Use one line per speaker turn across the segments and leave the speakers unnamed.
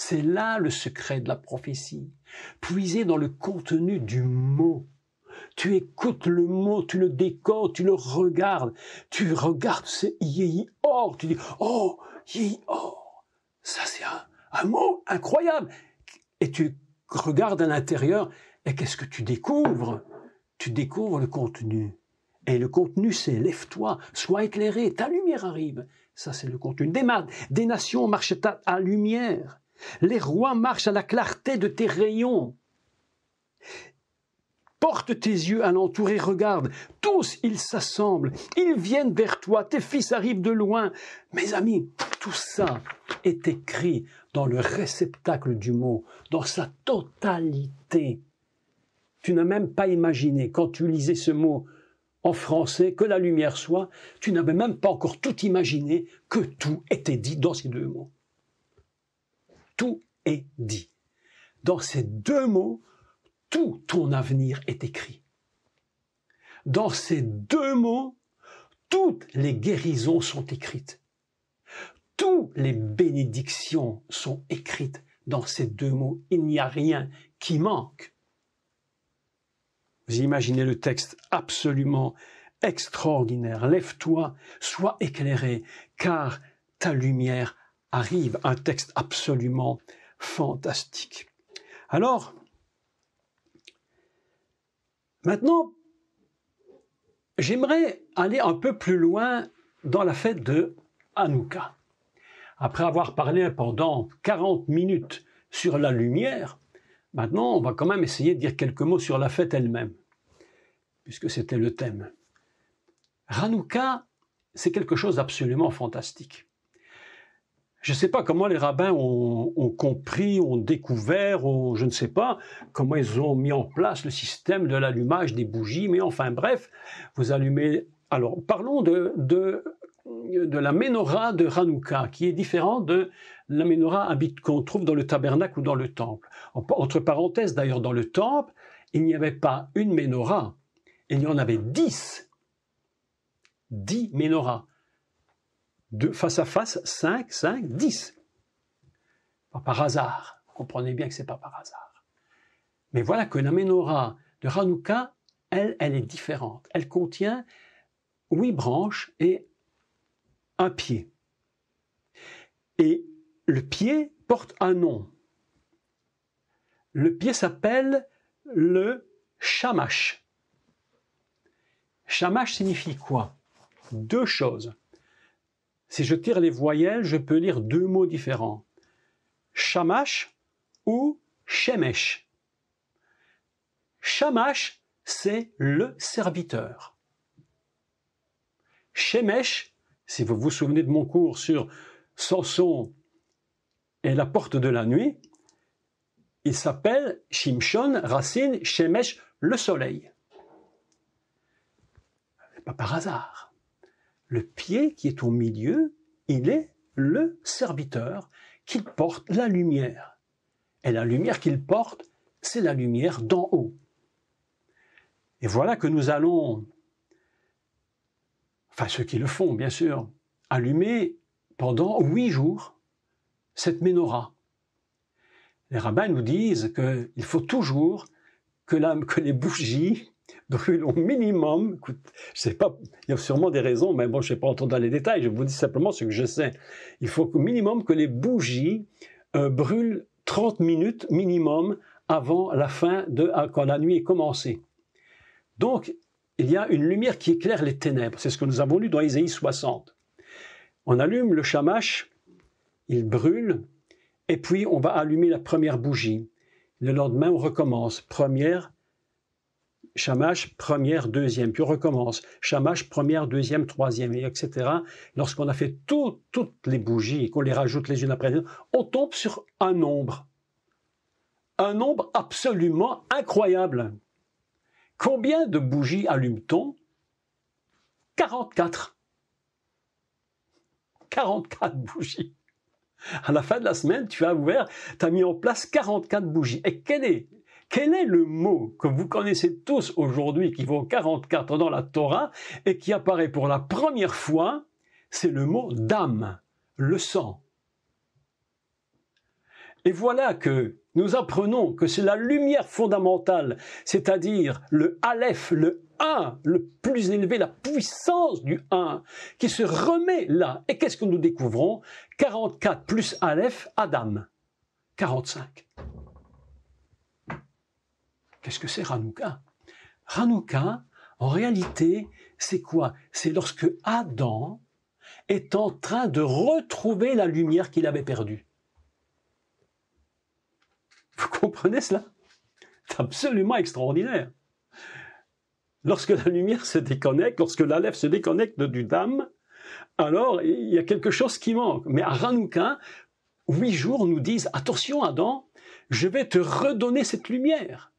C'est là le secret de la prophétie. Puiser dans le contenu du mot. Tu écoutes le mot, tu le décodes, tu le regardes. Tu regardes, c'est Yehi-Or. Tu dis, oh, Yehi-Or. Ça, c'est un mot incroyable. Et tu regardes à l'intérieur, et qu'est-ce que tu découvres? Tu découvres le contenu. Et le contenu, c'est lève-toi, sois éclairé, ta lumière arrive. Ça, c'est le contenu. Des nations marchent à la lumière. Les rois marchent à la clarté de tes rayons. Porte tes yeux alentour et regarde. Tous, ils s'assemblent. Ils viennent vers toi. Tes fils arrivent de loin. Mes amis, tout ça est écrit dans le réceptacle du mot, dans sa totalité. Tu n'as même pas imaginé, quand tu lisais ce mot en français, que la lumière soit, tu n'avais même pas encore tout imaginé que tout était dit dans ces deux mots. Tout est dit. Dans ces deux mots, tout ton avenir est écrit. Dans ces deux mots, toutes les guérisons sont écrites. Toutes les bénédictions sont écrites dans ces deux mots. Il n'y a rien qui manque. Vous imaginez le texte absolument extraordinaire. Lève-toi, sois éclairé, car ta lumière arrive. Un texte absolument fantastique. Alors, maintenant, j'aimerais aller un peu plus loin dans la fête de Hanouka. Après avoir parlé pendant 40 minutes sur la lumière, maintenant on va quand même essayer de dire quelques mots sur la fête elle-même, puisque c'était le thème. Hanouka, c'est quelque chose d'absolument fantastique. Je ne sais pas comment les rabbins ont compris, ont découvert, je ne sais pas comment ils ont mis en place le système de l'allumage des bougies, mais enfin bref, vous allumez... Alors parlons de la menorah de Hanouka, qui est différente de la menorah qu'on trouve dans le tabernacle ou dans le temple. Entre parenthèses, d'ailleurs, dans le temple, il n'y avait pas une menorah, il y en avait 10. 10 menorahs. Face à face, 5, 10. Pas par hasard. Vous comprenez bien que ce n'est pas par hasard. Mais voilà que la menorah de Hanouka, elle est différente. Elle contient 8 branches et un pied. Et le pied porte un nom. Le pied s'appelle le shamash. Shamash signifie quoi? Deux choses. Si je tire les voyelles, je peux lire deux mots différents. Shamash ou shemesh. Shamash, c'est le serviteur. Shemesh, si vous vous souvenez de mon cours sur Samson et la porte de la nuit, il s'appelle Shimshon, racine, Shemesh, le soleil. C'est pas par hasard. Le pied qui est au milieu, il est le serviteur qui porte la lumière. Et la lumière qu'il porte, c'est la lumière d'en haut. Et voilà que nous allons, enfin ceux qui le font bien sûr, allumer pendant 8 jours cette menorah. Les rabbins nous disent qu'il faut toujours que les bougies brûlent au minimum, écoute, je sais pas, il y a sûrement des raisons, mais bon, je ne vais pas entrer dans les détails, je vous dis simplement ce que je sais. Il faut au minimum que les bougies brûlent 30 minutes minimum avant la fin quand la nuit est commencée. Donc, il y a une lumière qui éclaire les ténèbres. C'est ce que nous avons lu dans Ésaïe 60. On allume le shamash, il brûle, et puis on va allumer la première bougie. Le lendemain, on recommence. Première, shamash, première, deuxième, puis on recommence. Shamash, première, deuxième, troisième, etc. Lorsqu'on a fait toutes les bougies et qu'on les rajoute les unes après les autres, on tombe sur un nombre. Un nombre absolument incroyable. Combien de bougies allume-t-on? 44. 44 bougies. À la fin de la semaine, tu as mis en place 44 bougies. Et quel est le mot que vous connaissez tous aujourd'hui, qui vaut 44 dans la Torah, et qui apparaît pour la première fois? C'est le mot dam, le sang. Et voilà que nous apprenons que c'est la lumière fondamentale, c'est-à-dire le Aleph, le 1, le plus élevé, la puissance du 1, qui se remet là. Et qu'est-ce que nous découvrons? 44 plus Aleph, Adam. 45. Qu'est-ce que c'est Hanouka? Hanouka, en réalité, c'est quoi? C'est lorsque Adam est en train de retrouver la lumière qu'il avait perdue. Vous comprenez cela? C'est absolument extraordinaire. Lorsque la lumière se déconnecte, lorsque l'Aleph se déconnecte du Dam, alors il y a quelque chose qui manque. Mais à Hanouka, 8 jours nous disent, attention Adam, je vais te redonner cette lumière.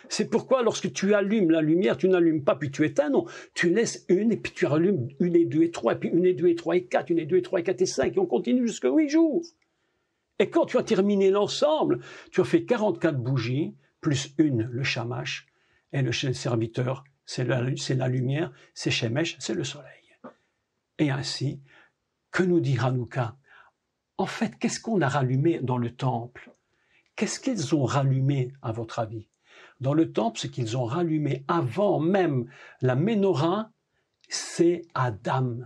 C'est pourquoi lorsque tu allumes la lumière, tu n'allumes pas puis tu éteins, non. Tu laisses une et puis tu rallumes une et deux et trois, et puis une et deux et trois et quatre, une et deux et trois et quatre et cinq, et on continue jusqu'à 8 jours. Et quand tu as terminé l'ensemble, tu as fait 44 bougies, plus une, le shamash, et le serviteur, c'est la lumière, c'est Shemesh, c'est le soleil. Et ainsi, que nous dit Hanouka? En fait, qu'est-ce qu'on a rallumé dans le temple? Qu'est-ce qu'ils ont rallumé, à votre avis? Dans le temple, ce qu'ils ont rallumé avant même la menorah, c'est Adam.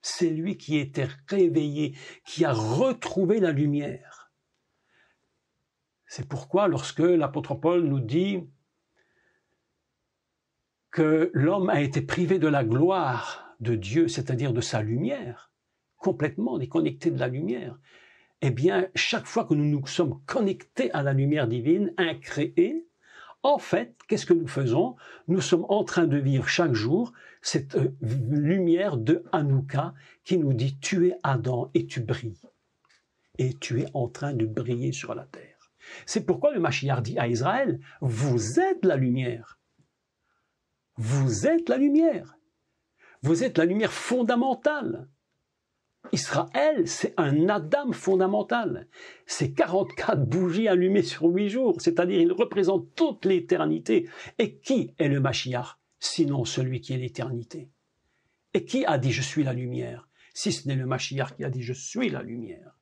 C'est lui qui était réveillé, qui a retrouvé la lumière. C'est pourquoi lorsque l'apôtre Paul nous dit que l'homme a été privé de la gloire de Dieu, c'est-à-dire de sa lumière, complètement déconnecté de la lumière, eh bien, chaque fois que nous nous sommes connectés à la lumière divine, incréée, en fait, qu'est-ce que nous faisons? Nous sommes en train de vivre chaque jour cette lumière de Hanouka qui nous dit « Tu es Adam et tu brilles. Et tu es en train de briller sur la terre. » C'est pourquoi le Mashiach dit à Israël « Vous êtes la lumière. Vous êtes la lumière. Vous êtes la lumière fondamentale. » Israël, c'est un Adam fondamental. C'est 44 bougies allumées sur 8 jours, c'est-à-dire il représente toute l'éternité. Et qui est le Mashiach, sinon celui qui est l'éternité? Et qui a dit « Je suis la lumière » si ce n'est le Mashiach qui a dit « Je suis la lumière ».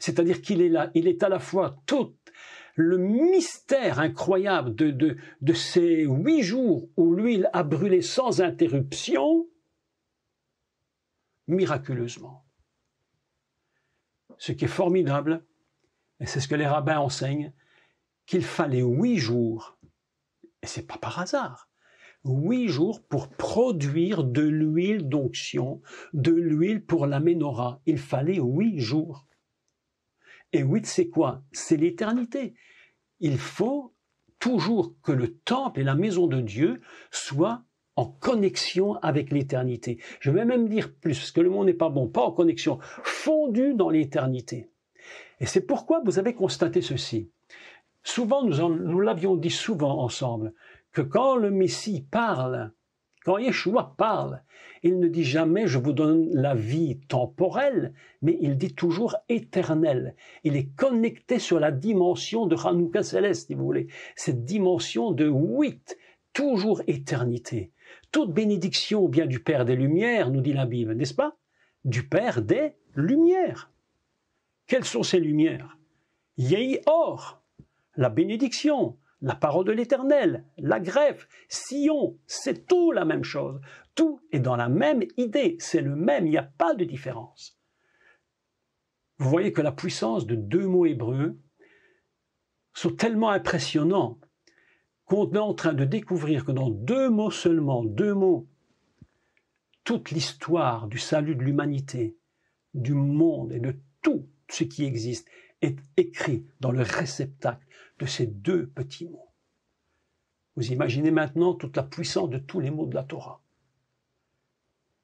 C'est-à-dire qu'il est là, il est à la fois tout le mystère incroyable de ces 8 jours où l'huile a brûlé sans interruption, miraculeusement. Ce qui est formidable, et c'est ce que les rabbins enseignent, qu'il fallait 8 jours, et c'est pas par hasard, 8 jours pour produire de l'huile d'onction, de l'huile pour la menorah. Il fallait 8 jours. Et 8, c'est quoi? C'est l'éternité. Il faut toujours que le temple et la maison de Dieu soient en connexion avec l'éternité. Je vais même dire plus, parce que le mot n'est pas bon, pas en connexion, fondu dans l'éternité. Et c'est pourquoi vous avez constaté ceci. Souvent, nous l'avions dit souvent ensemble, que quand le Messie parle, quand Yeshua parle, il ne dit jamais « je vous donne la vie temporelle », mais il dit toujours « éternelle ». Il est connecté sur la dimension de Hanouka céleste, si vous voulez, cette dimension de 8, toujours éternité. Toute bénédiction vient du Père des Lumières, nous dit la Bible, n'est-ce pas? Du Père des Lumières. Quelles sont ces lumières? Yehi Or, la bénédiction, la parole de l'Éternel, la greffe, Sion, c'est tout la même chose. Tout est dans la même idée, c'est le même, il n'y a pas de différence. Vous voyez que la puissance de 2 mots hébreux sont tellement impressionnants qu'on est en train de découvrir que dans 2 mots seulement, 2 mots, toute l'histoire du salut de l'humanité, du monde et de tout ce qui existe est écrit dans le réceptacle de ces 2 petits mots. Vous imaginez maintenant toute la puissance de tous les mots de la Torah.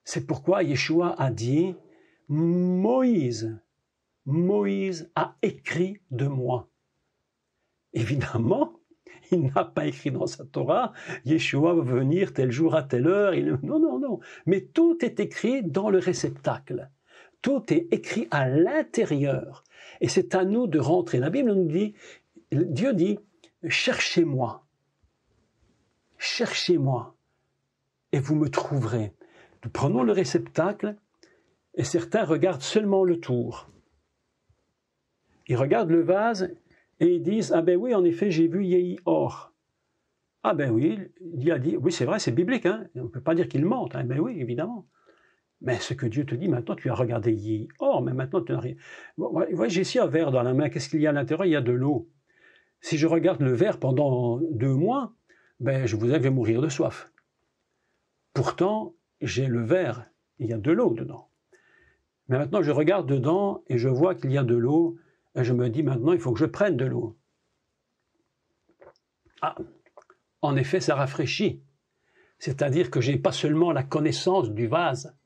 C'est pourquoi Yeshua a dit « Moïse a écrit de moi ». Évidemment, il n'a pas écrit dans sa Torah « Yeshua va venir tel jour à telle heure ». Non. Mais tout est écrit dans le réceptacle. Tout est écrit à l'intérieur. Et c'est à nous de rentrer. La Bible nous dit, Dieu dit « Cherchez-moi. Cherchez-moi et vous me trouverez ». Nous prenons le réceptacle et certains regardent seulement le tour. Ils regardent le vase et ils disent « Ah ben oui, en effet, j'ai vu Yehi Or. » Ah ben oui, il a dit, oui c'est vrai, c'est biblique, hein. On ne peut pas dire qu'il mente, hein. Ben oui, évidemment. Mais ce que Dieu te dit maintenant, tu as regardé Yehi Or, mais maintenant tu n'as rien. Ouais, j'ai ici un verre dans la main, qu'est-ce qu'il y a à l'intérieur? Il y a de l'eau. Si je regarde le verre pendant 2 mois, ben je vais mourir de soif. Pourtant, j'ai le verre, il y a de l'eau dedans. Mais maintenant, je regarde dedans et je vois qu'il y a de l'eau, et je me dis maintenant, il faut que je prenne de l'eau. Ah, en effet, ça rafraîchit. C'est-à-dire que je n'ai pas seulement la connaissance du vase,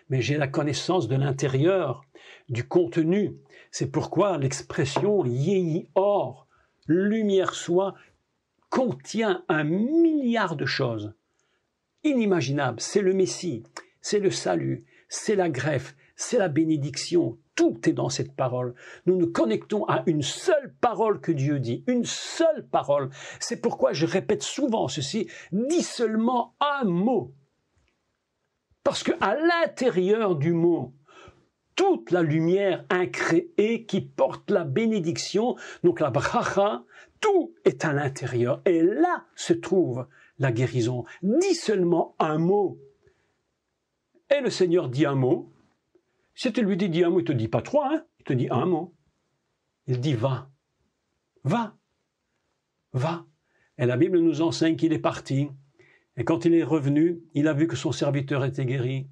mais j'ai la connaissance de l'intérieur, du contenu. C'est pourquoi l'expression « Yehi Or », lumière soit, contient 1 milliard de choses inimaginables. C'est le Messie, c'est le salut, c'est la greffe, c'est la bénédiction. Tout est dans cette parole. Nous nous connectons à une seule parole que Dieu dit, une seule parole. C'est pourquoi je répète souvent ceci, dis seulement un mot. Parce qu'à l'intérieur du mot, toute la lumière incréée qui porte la bénédiction, donc la bracha, tout est à l'intérieur. Et là se trouve la guérison. Dis seulement un mot. Et le Seigneur dit un mot. Si tu lui dis un mot, il ne te dit pas 3, hein, il te dit un mot. Il dit va. Va. Va. Et la Bible nous enseigne qu'il est parti. Et quand il est revenu, il a vu que son serviteur était guéri.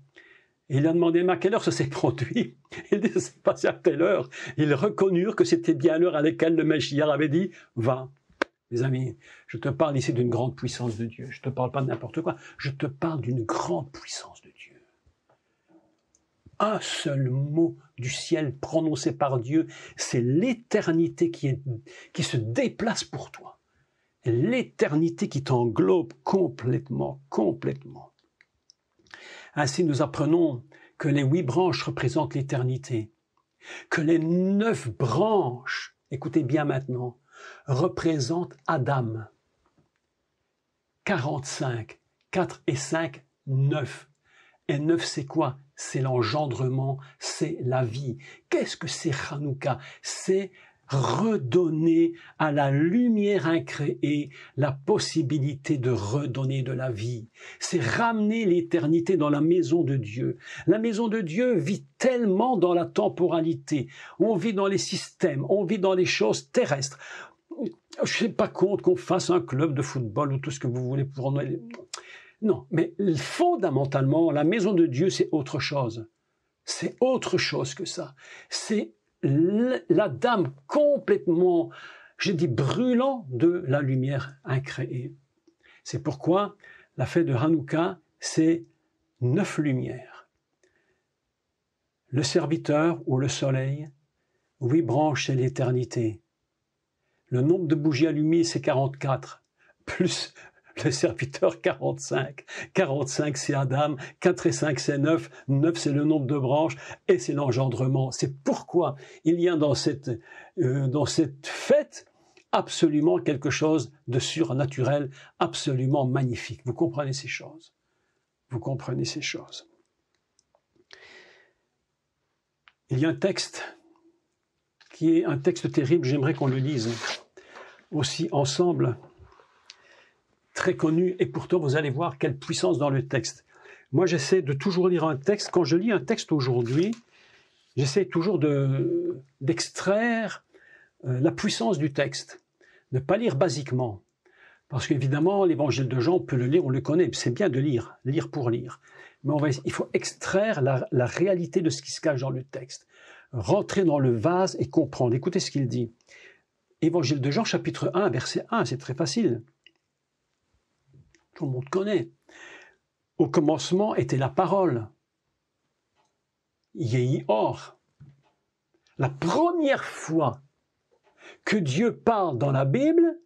Et il a demandé, mais à quelle heure ça s'est produit? Il dit, c'est passé à telle heure. Ils reconnurent que c'était bien l'heure à laquelle le Messie avait dit, va. Mes amis, je te parle ici d'une grande puissance de Dieu. Je ne te parle pas de n'importe quoi. Je te parle d'une grande puissance de Dieu. Un seul mot du ciel prononcé par Dieu, c'est l'éternité qui se déplace pour toi. L'éternité qui t'englobe complètement, complètement. Ainsi, nous apprenons que les 8 branches représentent l'éternité, que les 9 branches, écoutez bien maintenant, représentent Adam. 45, 4 et 5, 9. Et 9, c'est quoi? C'est l'engendrement, c'est la vie. Qu'est-ce que c'est Hanouka? C'est redonner à la lumière incréée la possibilité de redonner de la vie. C'est ramener l'éternité dans la maison de Dieu. La maison de Dieu vit tellement dans la temporalité. On vit dans les systèmes, on vit dans les choses terrestres. Je ne suis pas contre qu'on fasse un club de football ou tout ce que vous voulez pour nous. Non, mais fondamentalement, la maison de Dieu, c'est autre chose. C'est autre chose que ça. C'est la dame complètement, je dis, brûlant de la lumière incréée. C'est pourquoi la fête de Hanouka, c'est 9 lumières. Le serviteur ou le soleil, 8 branches, c'est l'éternité. Le nombre de bougies allumées, c'est 44, plus le serviteur 45. 45, c'est Adam, 4 et 5, c'est 9, 9, c'est le nombre de branches, et c'est l'engendrement. C'est pourquoi il y a dans cette fête absolument quelque chose de surnaturel, absolument magnifique. Vous comprenez ces choses? Vous comprenez ces choses? Il y a un texte qui est un texte terrible, j'aimerais qu'on le lise aussi ensemble, très connu, et pourtant vous allez voir quelle puissance dans le texte. Moi j'essaie de toujours lire un texte, quand je lis un texte aujourd'hui, j'essaie toujours d'extraire la puissance du texte, ne pas lire basiquement, parce qu'évidemment l'évangile de Jean, on peut le lire, on le connaît, c'est bien de lire pour lire, mais il faut extraire la réalité de ce qui se cache dans le texte, rentrer dans le vase et comprendre. Écoutez ce qu'il dit. Évangile de Jean, chapitre 1, verset 1, c'est très facile. Tout le monde connaît. Au commencement était la parole. Yehi Or. La première fois que Dieu parle dans la Bible,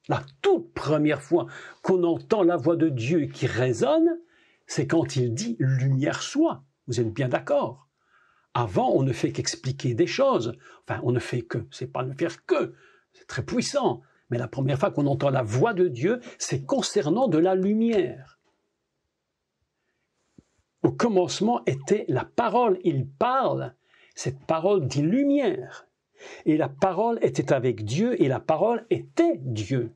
la toute première fois qu'on entend la voix de Dieu qui résonne, c'est quand il dit « lumière soit ». Vous êtes bien d'accord? Avant, on ne fait qu'expliquer des choses. Enfin, on ne fait que, c'est pas ne faire que, c'est très puissant. Mais la première fois qu'on entend la voix de Dieu, c'est concernant de la lumière. Au commencement était la parole. Il parle. Cette parole dit lumière. Et la parole était avec Dieu, et la parole était Dieu.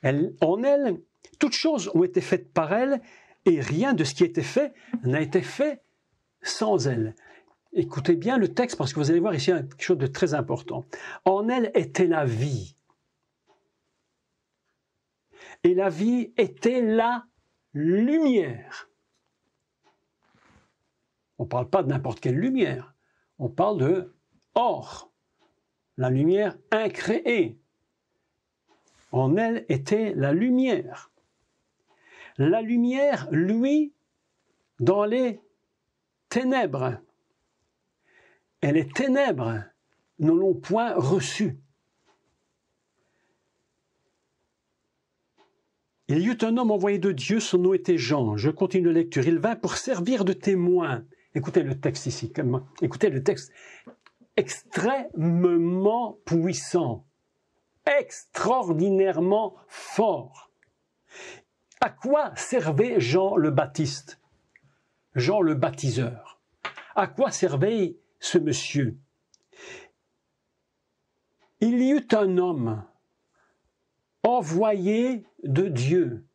En elle, toutes choses ont été faites par elle, et rien de ce qui a été fait n'a été fait sans elle. Écoutez bien le texte, parce que vous allez voir ici quelque chose de très important. En elle était la vie. Et la vie était la lumière. On ne parle pas de n'importe quelle lumière. On parle de or, la lumière incréée. En elle était la lumière. La lumière, lui, dans les ténèbres. Et les ténèbres ne l'ont point reçu. Il y eut un homme envoyé de Dieu, son nom était Jean. Je continue la lecture. Il vint pour servir de témoin. Écoutez le texte ici. Écoutez le texte extrêmement puissant, extraordinairement fort. À quoi servait Jean le Baptiste? Jean le baptiseur. À quoi servait ce monsieur? Il y eut un homme envoyé de Dieu.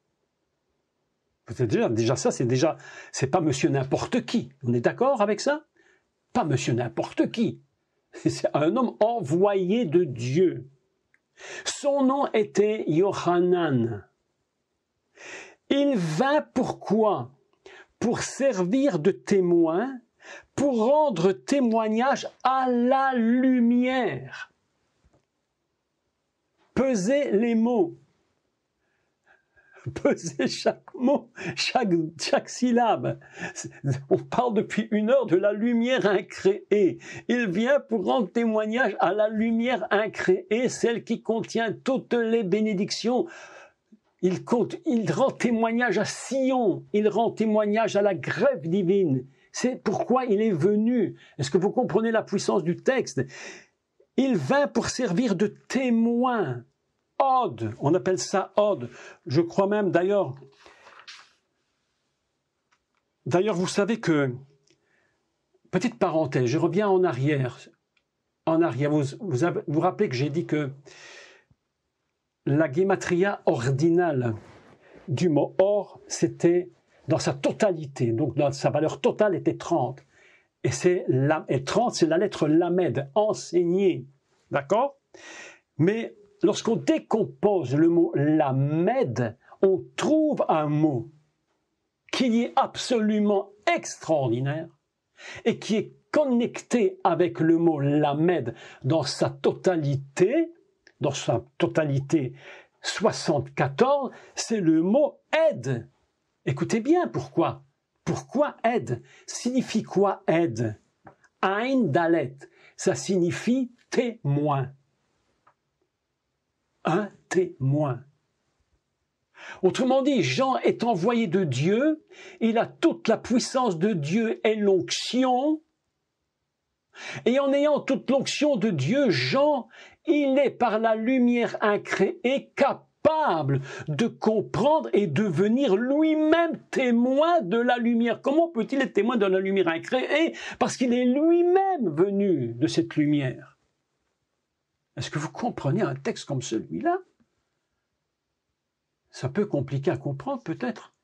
Déjà ça, c'est pas monsieur n'importe qui. On est d'accord avec ça? Pas monsieur n'importe qui. C'est un homme envoyé de Dieu. Son nom était Yohanan. Il vint pourquoi? Pour servir de témoin, pour rendre témoignage à la lumière. Pesez les mots. Pesez chaque mot, chaque syllabe. On parle depuis 1 heure de la lumière incréée. Il vient pour rendre témoignage à la lumière incréée, celle qui contient toutes les bénédictions. Il rend témoignage à Sion, il rend témoignage à la grève divine. C'est pourquoi il est venu. Est-ce que vous comprenez la puissance du texte? Il vint pour servir de témoin. Ode, on appelle ça ode. Je crois même d'ailleurs, vous savez que, petite parenthèse, je reviens en arrière. Vous rappelez que j'ai dit que la gematria ordinale du mot or, c'était dans sa totalité, donc dans sa valeur totale était 30. Et 30, c'est la lettre lamed, enseigner. D'accord? Mais lorsqu'on décompose le mot lamed, on trouve un mot qui est absolument extraordinaire et qui est connecté avec le mot lamed dans sa totalité 74, c'est le mot aide. Écoutez bien pourquoi. Pourquoi aide? Signifie quoi aide? Ein Dalet, ça signifie témoin. Un témoin. Autrement dit, Jean est envoyé de Dieu, il a toute la puissance de Dieu et l'onction, et en ayant toute l'onction de Dieu, Jean, il est par la lumière incréée capable de comprendre et devenir lui-même témoin de la lumière. Comment peut-il être témoin de la lumière incréée? Parce qu'il est lui-même venu de cette lumière. Est-ce que vous comprenez un texte comme celui-là? Ça peut compliquer à comprendre peut-être,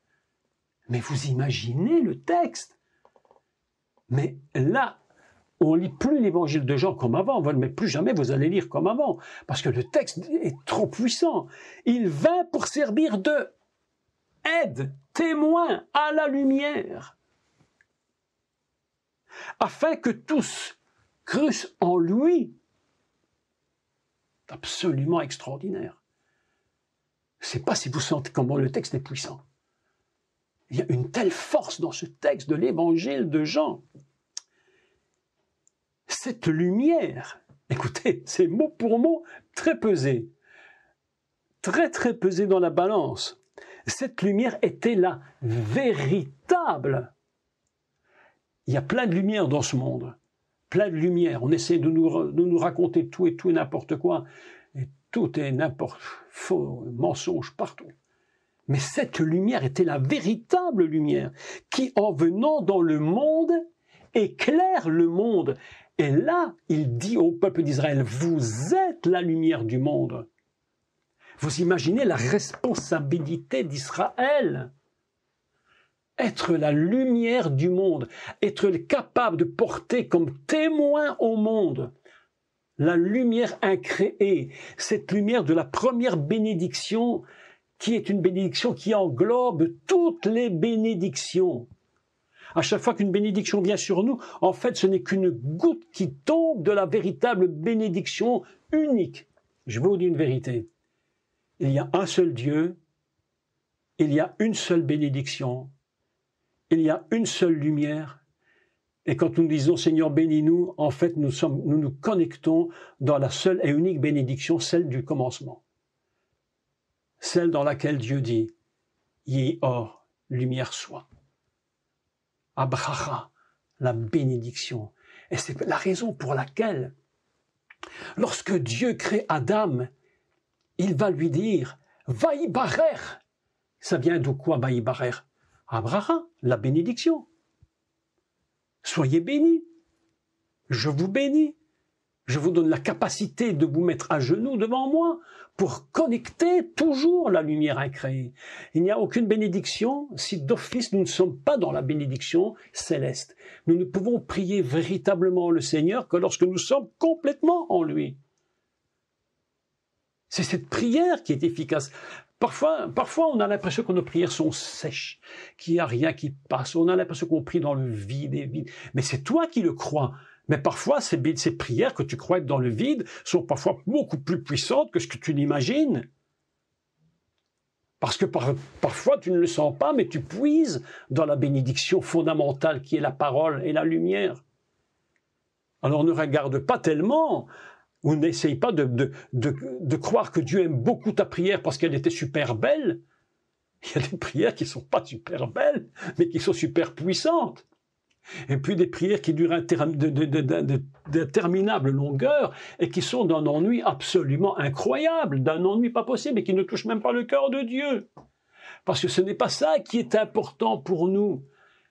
mais vous imaginez le texte. Mais là, on ne lit plus l'évangile de Jean comme avant, mais plus jamais vous allez lire comme avant, parce que le texte est trop puissant. Il vint pour servir de aide, témoin à la lumière, afin que tous crussent en lui. C'est absolument extraordinaire. Je ne sais pas si vous sentez comment le texte est puissant. Il y a une telle force dans ce texte de l'évangile de Jean. Cette lumière, écoutez, c'est mot pour mot très pesé, très très pesé dans la balance. Cette lumière était la véritable. Il y a plein de lumière dans ce monde, plein de lumière. On essaie de nous raconter tout et n'importe quoi, et tout est n'importe faux, mensonge partout. Mais cette lumière était la véritable lumière qui, en venant dans le monde, éclaire le monde. Et là, il dit au peuple d'Israël, vous êtes la lumière du monde. Vous imaginez la responsabilité d'Israël? Être la lumière du monde, être capable de porter comme témoin au monde la lumière incréée, cette lumière de la première bénédiction qui est une bénédiction qui englobe toutes les bénédictions. À chaque fois qu'une bénédiction vient sur nous, en fait, ce n'est qu'une goutte qui tombe de la véritable bénédiction unique. Je vous dis une vérité. Il y a un seul Dieu, il y a une seule bénédiction, il y a une seule lumière. Et quand nous disons Seigneur bénis-nous, en fait nous nous connectons dans la seule et unique bénédiction, celle du commencement. Celle dans laquelle Dieu dit Yéhi or, lumière soit. Abraha, la bénédiction. Et c'est la raison pour laquelle, lorsque Dieu crée Adam, il va lui dire Vaïbarer. Ça vient de quoi Vaïbarer? Abraha, la bénédiction. Soyez bénis. Je vous bénis. Je vous donne la capacité de vous mettre à genoux devant moi pour connecter toujours la lumière incréée. Il n'y a aucune bénédiction si d'office nous ne sommes pas dans la bénédiction céleste. Nous ne pouvons prier véritablement le Seigneur que lorsque nous sommes complètement en lui. C'est cette prière qui est efficace. Parfois, on a l'impression que nos prières sont sèches, qu'il n'y a rien qui passe. On a l'impression qu'on prie dans le vide et vide. Mais c'est toi qui le crois. Mais parfois, ces prières que tu crois être dans le vide sont parfois beaucoup plus puissantes que ce que tu n'imagines. Parce que parfois, tu ne le sens pas, mais tu puises dans la bénédiction fondamentale qui est la parole et la lumière. Alors ne regarde pas tellement, ou n'essaye pas de croire que Dieu aime beaucoup ta prière parce qu'elle était super belle. Il y a des prières qui ne sont pas super belles, mais qui sont super puissantes. Et puis des prières qui durent d'interminables longueurs et qui sont d'un ennui absolument incroyable, d'un ennui pas possible et qui ne touchent même pas le cœur de Dieu. Parce que ce n'est pas ça qui est important pour nous.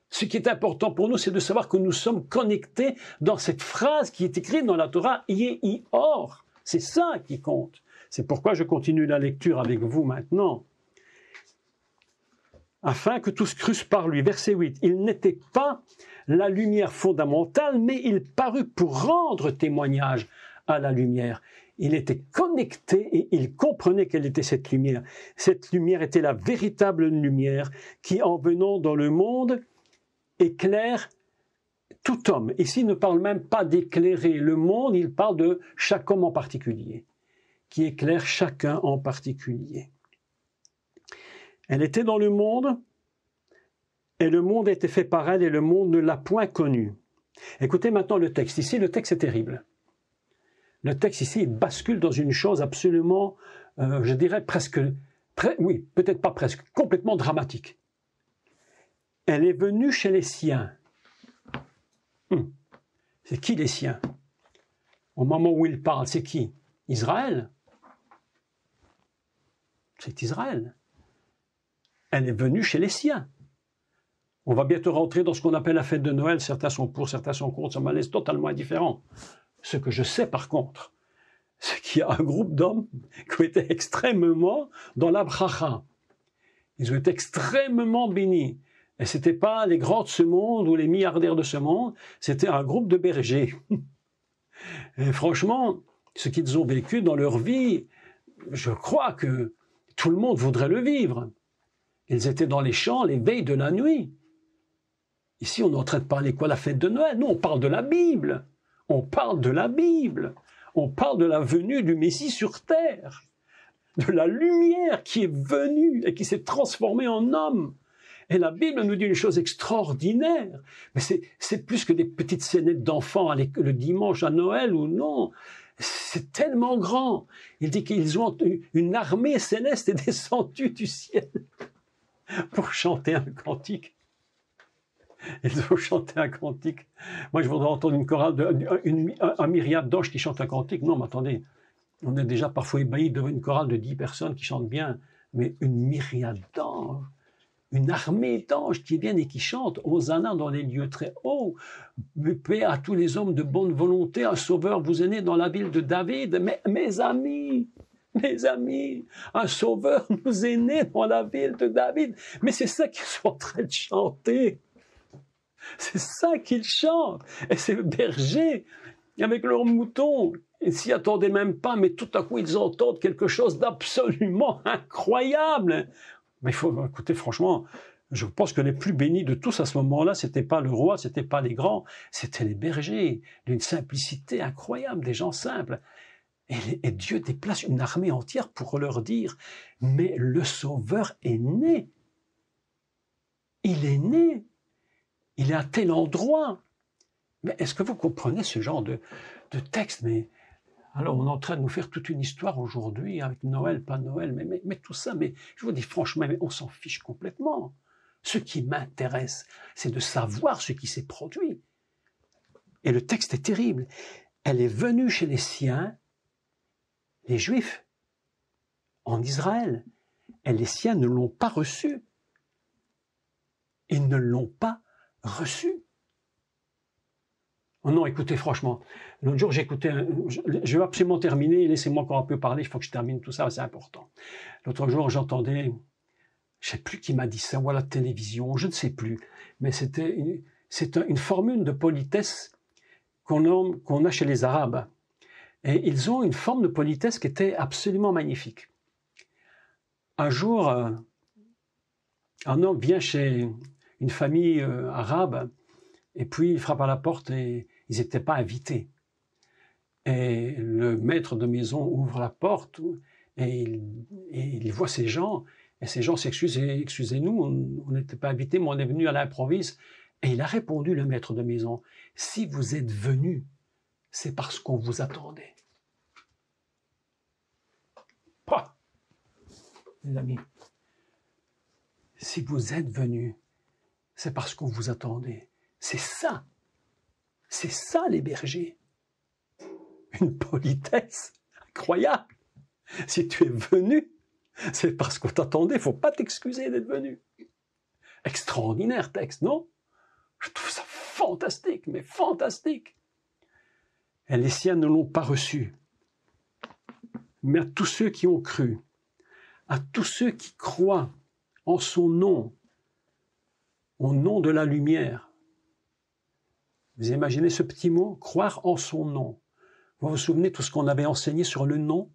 Ce qui est important pour nous, c'est de savoir que nous sommes connectés dans cette phrase qui est écrite dans la Torah, Yéhi or. C'est ça qui compte. C'est pourquoi je continue la lecture avec vous maintenant. Afin que tous crussent par lui. Verset 8. Il n'était pas la lumière fondamentale, mais il parut pour rendre témoignage à la lumière. Il était connecté et il comprenait quelle était cette lumière. Cette lumière était la véritable lumière qui, en venant dans le monde, éclaire tout homme. Ici, il ne parle même pas d'éclairer le monde, il parle de chaque homme en particulier, qui éclaire chacun en particulier. Elle était dans le monde, et le monde était fait par elle, et le monde ne l'a point connue. Écoutez maintenant le texte. Ici, le texte est terrible. Le texte ici, il bascule dans une chose absolument, je dirais presque, oui, peut-être pas presque, complètement dramatique. Elle est venue chez les siens. C'est qui les siens? Au moment où il parle, c'est qui? Israël. C'est Israël. Elle est venue chez les siens. On va bientôt rentrer dans ce qu'on appelle la fête de Noël. Certains sont pour, certains sont contre. Ça me laisse totalement indifférent. Ce que je sais par contre, c'est qu'il y a un groupe d'hommes qui ont été extrêmement dans la bracha. Ils ont été extrêmement bénis. Et ce n'était pas les grands de ce monde ou les milliardaires de ce monde, c'était un groupe de bergers. Et franchement, ce qu'ils ont vécu dans leur vie, je crois que tout le monde voudrait le vivre. Ils étaient dans les champs les veilles de la nuit. Ici, on est en train de parler quoi? La fête de Noël? Nous, on parle de la Bible. On parle de la Bible. On parle de la venue du Messie sur terre. De la lumière qui est venue et qui s'est transformée en homme. Et la Bible nous dit une chose extraordinaire. Mais c'est plus que des petites scénettes d'enfants le dimanche à Noël ou non. C'est tellement grand. Il dit qu'ils ont une armée céleste est descendue du ciel pour chanter un cantique. Ils ont chanté un cantique. Moi, je voudrais entendre une chorale, un myriade d'anges qui chantent un cantique. Non, mais attendez, on est déjà parfois ébahis devant une chorale de 10 personnes qui chantent bien, mais une myriade d'anges. une armée d'anges qui viennent et qui chantent Hosanna dans les lieux très hauts, paix à tous les hommes de bonne volonté, un sauveur vous est né dans la ville de David. Mais mes amis, un sauveur nous est né dans la ville de David. Mais c'est ça qu'ils sont en train de chanter. C'est ça qu'ils chantent. Et ces bergers, avec leurs moutons, ils s'y attendaient même pas, mais tout à coup, ils entendent quelque chose d'absolument incroyable. Mais il faut, écoutez, franchement, je pense que les plus bénis de tous à ce moment-là, c'était pas le roi, c'était pas les grands, c'était les bergers, d'une simplicité incroyable, des gens simples. Et Dieu déplace une armée entière pour leur dire, mais le Sauveur est né. Il est né. Il est à tel endroit. Mais est-ce que vous comprenez ce genre de texte? Mais alors, on est en train de nous faire toute une histoire aujourd'hui avec Noël, pas Noël, mais tout ça. Mais je vous dis franchement, mais on s'en fiche complètement. Ce qui m'intéresse, c'est de savoir ce qui s'est produit. Et le texte est terrible. Elle est venue chez les siens, les Juifs, en Israël. Et les siens ne l'ont pas reçue. Ils ne l'ont pas reçue. Oh non, écoutez, franchement, l'autre jour, j'écoutais, je vais absolument terminer, laissez-moi encore un peu parler, il faut que je termine tout ça, c'est important. L'autre jour, j'entendais, je ne sais plus qui m'a dit ça, ou à la télévision, je ne sais plus, mais c'est une formule de politesse qu'on a chez les Arabes. Et ils ont une forme de politesse qui était absolument magnifique. Un jour, un homme vient chez une famille arabe, et puis il frappe à la porte et ils n'étaient pas invités. Et le maître de maison ouvre la porte et il voit ces gens, et ces gens s'excusent, excusez-nous, on n'était pas invités, mais on est venu à l'improviste. Et il a répondu, le maître de maison, si vous êtes venus, c'est parce qu'on vous attendait. Pas, les amis, si vous êtes venus, c'est parce qu'on vous attendait. C'est ça les bergers. Une politesse incroyable. Si tu es venu, c'est parce qu'on t'attendait, il ne faut pas t'excuser d'être venu. Extraordinaire texte, non? Je trouve ça fantastique, mais fantastique. Et les siens ne l'ont pas reçu. Mais à tous ceux qui ont cru, à tous ceux qui croient en son nom, au nom de la lumière. Vous imaginez ce petit mot? Croire en son nom. Vous vous souvenez de tout ce qu'on avait enseigné sur le nom?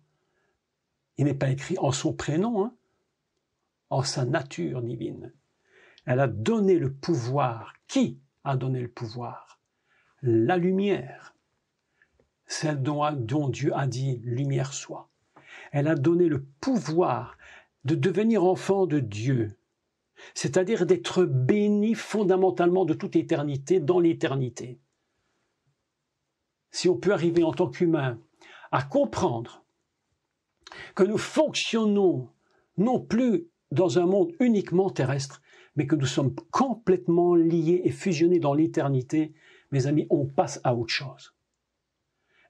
Il n'est pas écrit en son prénom, hein? En sa nature divine. Elle a donné le pouvoir. Qui a donné le pouvoir? La lumière. Celle dont Dieu a dit « lumière soit ». Elle a donné le pouvoir de devenir enfant de Dieu, c'est-à-dire d'être béni fondamentalement de toute éternité dans l'éternité. Si on peut arriver en tant qu'humain à comprendre que nous fonctionnons non plus dans un monde uniquement terrestre, mais que nous sommes complètement liés et fusionnés dans l'éternité, mes amis, on passe à autre chose.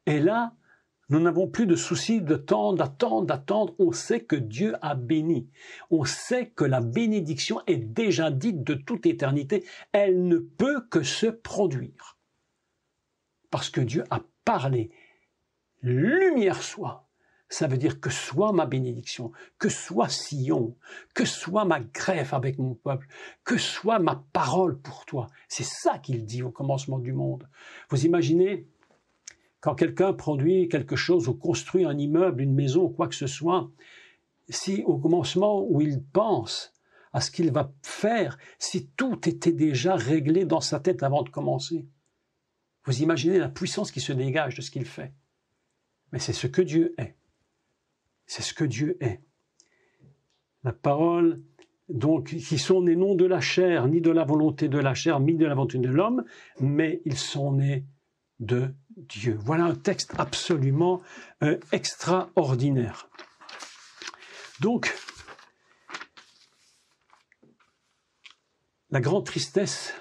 Et là, nous n'avons plus de souci d'attendre. On sait que Dieu a béni. On sait que la bénédiction est déjà dite de toute éternité. Elle ne peut que se produire. Parce que Dieu a parlé. Lumière soit. Ça veut dire que soit ma bénédiction, que soit Sion, que soit ma greffe avec mon peuple, que soit ma parole pour toi. C'est ça qu'il dit au commencement du monde. Vous imaginez, quand quelqu'un produit quelque chose ou construit un immeuble, une maison ou quoi que ce soit, si au commencement où il pense à ce qu'il va faire, si tout était déjà réglé dans sa tête avant de commencer, vous imaginez la puissance qui se dégage de ce qu'il fait. Mais c'est ce que Dieu est. C'est ce que Dieu est. La parole, donc, qui sont nés non de la chair, ni de la volonté de la chair, ni de la volonté de l'homme, mais ils sont nés de Dieu. Voilà un texte absolument extraordinaire. Donc, la grande tristesse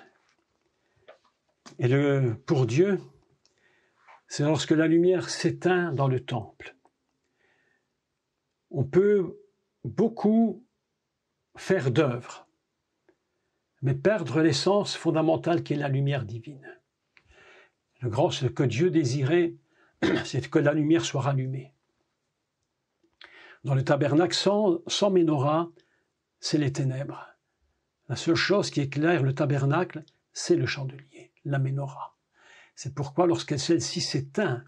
pour Dieu, c'est lorsque la lumière s'éteint dans le temple. On peut beaucoup faire d'œuvres. mais perdre l'essence fondamentale qui est la lumière divine. Ce que Dieu désirait, c'est que la lumière soit rallumée. Dans le tabernacle, sans menorah, c'est les ténèbres. La seule chose qui éclaire le tabernacle, c'est le chandelier, la menorah. C'est pourquoi lorsque celle-ci s'éteint,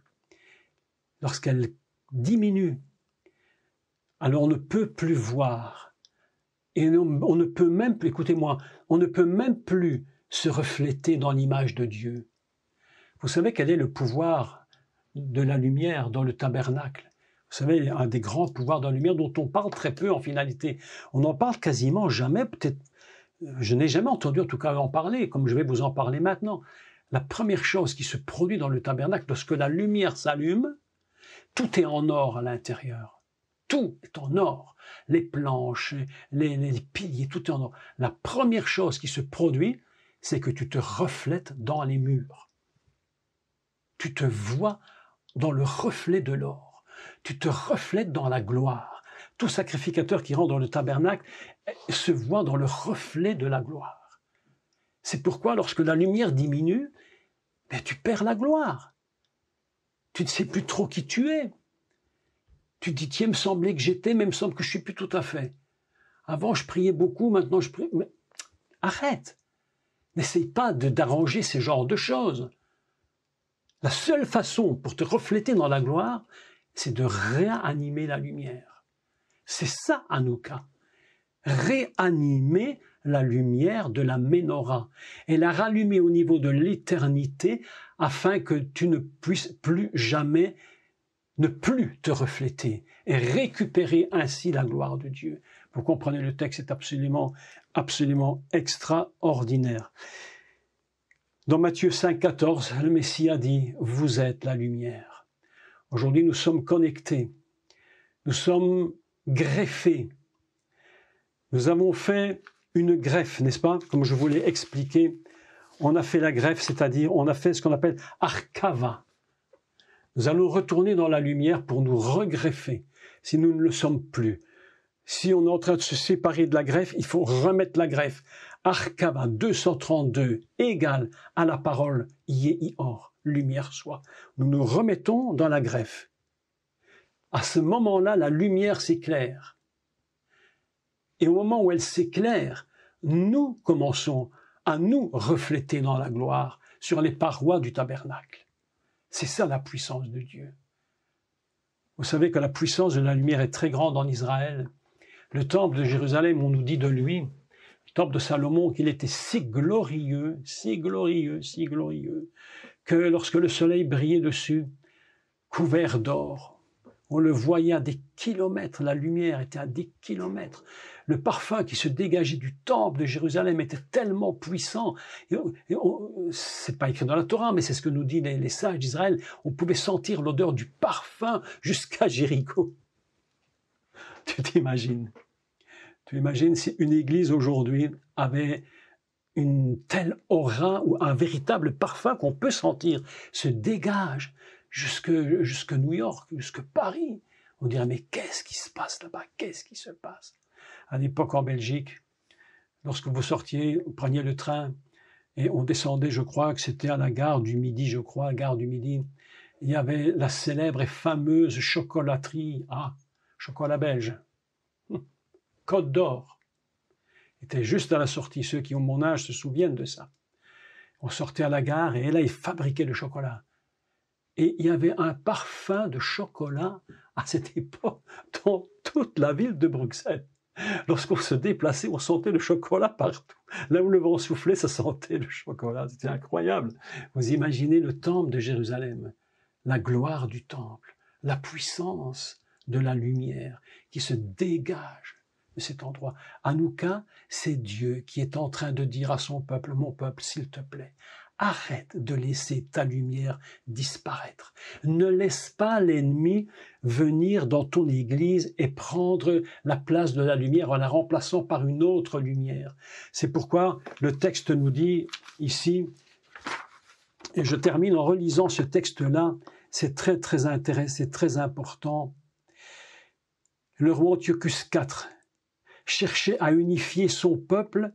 lorsqu'elle diminue, alors on ne peut plus voir. Et on ne peut même plus, écoutez-moi, on ne peut même plus se refléter dans l'image de Dieu. Vous savez quel est le pouvoir de la lumière dans le tabernacle? Vous savez, un des grands pouvoirs de la lumière dont on parle très peu en finalité. On n'en parle quasiment jamais, peut-être, je n'ai jamais entendu en tout cas en parler, comme je vais vous en parler maintenant. La première chose qui se produit dans le tabernacle, lorsque la lumière s'allume, tout est en or à l'intérieur. Tout est en or. Les planches, les piliers, tout est en or. La première chose qui se produit, c'est que tu te reflètes dans les murs. Tu te vois dans le reflet de l'or. Tu te reflètes dans la gloire. Tout sacrificateur qui rentre dans le tabernacle se voit dans le reflet de la gloire. C'est pourquoi lorsque la lumière diminue, tu perds la gloire. Tu ne sais plus trop qui tu es. Tu te dis, tiens, il me semblait que j'étais, mais il me semble que je ne suis plus tout à fait. Avant, je priais beaucoup, maintenant je prie. Mais arrête. N'essaye pas d'arranger ces genres de choses. La seule façon pour te refléter dans la gloire, c'est de réanimer la lumière. C'est ça, Hanouka. Réanimer la lumière de la Ménorah et la rallumer au niveau de l'éternité afin que tu ne puisses plus jamais ne plus te refléter et récupérer ainsi la gloire de Dieu. Vous comprenez, le texte est absolument extraordinaire. Dans Matthieu 5,14, le Messie a dit « Vous êtes la lumière ». Aujourd'hui, nous sommes connectés, nous sommes greffés. Nous avons fait une greffe, n'est-ce pas? Comme je vous l'ai expliqué, on a fait la greffe, c'est-à-dire on a fait ce qu'on appelle « arkava ». Nous allons retourner dans la lumière pour nous regreffer, si nous ne le sommes plus. Si on est en train de se séparer de la greffe, il faut remettre la greffe. Arkava 232 égale à la parole Yehior, lumière soit. Nous nous remettons dans la greffe. À ce moment-là, la lumière s'éclaire. Et au moment où elle s'éclaire, nous commençons à nous refléter dans la gloire sur les parois du tabernacle. C'est ça la puissance de Dieu. Vous savez que la puissance de la lumière est très grande en Israël. Le temple de Jérusalem, on nous dit de lui, le temple de Salomon, qu'il était si glorieux, que lorsque le soleil brillait dessus, couvert d'or, on le voyait à des kilomètres, la lumière était à des kilomètres. Le parfum qui se dégageait du temple de Jérusalem était tellement puissant. C'est pas écrit dans la Torah, mais c'est ce que nous disent les sages d'Israël. On pouvait sentir l'odeur du parfum jusqu'à Jéricho. Tu t'imagines? Tu imagines si une église aujourd'hui avait une telle aura ou un véritable parfum qu'on peut sentir se dégage jusque New York, jusque Paris. On dirait, mais qu'est-ce qui se passe là-bas? Qu'est-ce qui se passe? À l'époque en Belgique, lorsque vous sortiez, vous preniez le train et on descendait, je crois que c'était à la gare du Midi, il y avait la célèbre et fameuse chocolaterie, chocolat belge, Côte d'Or. Était juste à la sortie, ceux qui ont mon âge se souviennent de ça. On sortait à la gare et là, ils fabriquaient le chocolat. Et il y avait un parfum de chocolat à cette époque dans toute la ville de Bruxelles. Lorsqu'on se déplaçait, on sentait le chocolat partout. Là où le vent soufflait, ça sentait le chocolat. C'était incroyable. Vous imaginez le temple de Jérusalem, la gloire du temple, la puissance de la lumière qui se dégage de cet endroit. Hanouka, c'est Dieu qui est en train de dire à son peuple, mon peuple, s'il te plaît, arrête de laisser ta lumière disparaître. Ne laisse pas l'ennemi venir dans ton église et prendre la place de la lumière en la remplaçant par une autre lumière. C'est pourquoi le texte nous dit ici, et je termine en relisant ce texte-là, c'est très intéressant, c'est très important. Le roi Antiochus IV cherchait à unifier son peuple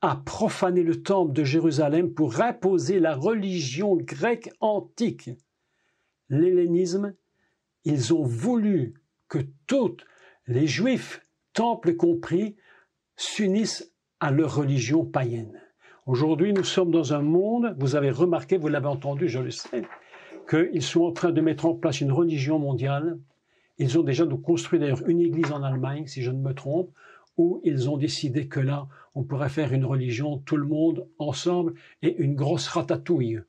a profané le temple de Jérusalem pour imposer la religion grecque antique. L'hellénisme, ils ont voulu que tous les Juifs, temples compris, s'unissent à leur religion païenne. Aujourd'hui, nous sommes dans un monde, vous avez remarqué, vous l'avez entendu, je le sais, qu'ils sont en train de mettre en place une religion mondiale. Ils ont déjà construit d'ailleurs une église en Allemagne, si je ne me trompe, où ils ont décidé que là, on pourrait faire une religion, tout le monde ensemble, et une grosse ratatouille.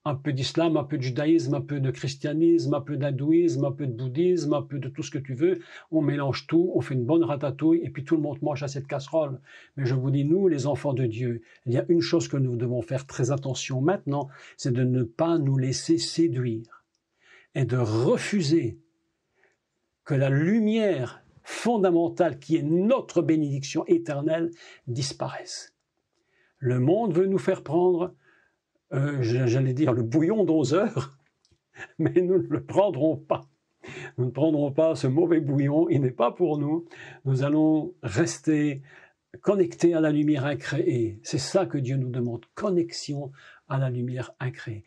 Un peu d'islam, un peu de judaïsme, un peu de christianisme, un peu d'hindouisme, un peu de bouddhisme, un peu de tout ce que tu veux. On mélange tout, on fait une bonne ratatouille, et puis tout le monde mange à cette casserole. Mais je vous dis, nous, les enfants de Dieu, il y a une chose que nous devons faire très attention maintenant, c'est de ne pas nous laisser séduire, et de refuser que la lumière fondamentale qui est notre bénédiction éternelle disparaisse. Le monde veut nous faire prendre, j'allais dire le bouillon d'11 heures, mais nous ne le prendrons pas. Nous ne prendrons pas ce mauvais bouillon, il n'est pas pour nous. Nous allons rester connectés à la lumière incréée. C'est ça que Dieu nous demande, connexion à la lumière incréée.